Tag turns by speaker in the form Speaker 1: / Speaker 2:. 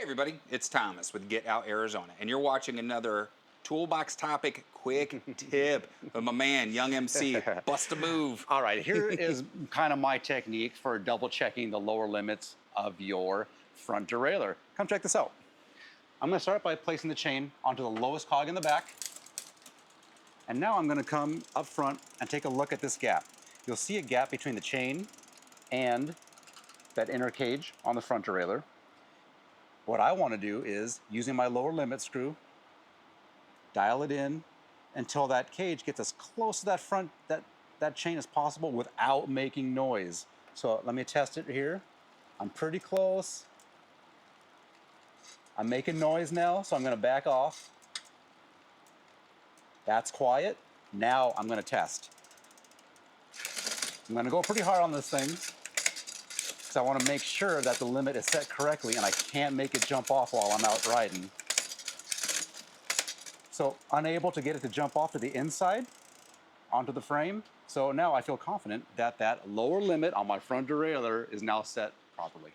Speaker 1: everybody, it's Thomas with Get Out Arizona, and you're watching another Toolbox Topic quick tip of my man, Young MC. Bust a move.
Speaker 2: All right, here is kind of my technique for double checking the lower limits of your front derailleur. Come check this out. I'm going to start by placing the chain onto the lowest cog in the back. And now I'm going to come up front and take a look at this gap. You'll see a gap between the chain and that inner cage on the front derailleur. What I want to do is, using my lower limit screw, dial it in until that cage gets as close to that chain as possible without making noise. So let me test it here. I'm pretty close. I'm making noise now, so I'm going to back off. That's quiet. Now I'm going to test. I'm going to go pretty hard on this thing because I want to make sure that the limit is set correctly and I can't make it jump off while I'm out riding. So unable to get it to jump off to the inside onto the frame. So now I feel confident that that lower limit on my front derailleur is now set properly.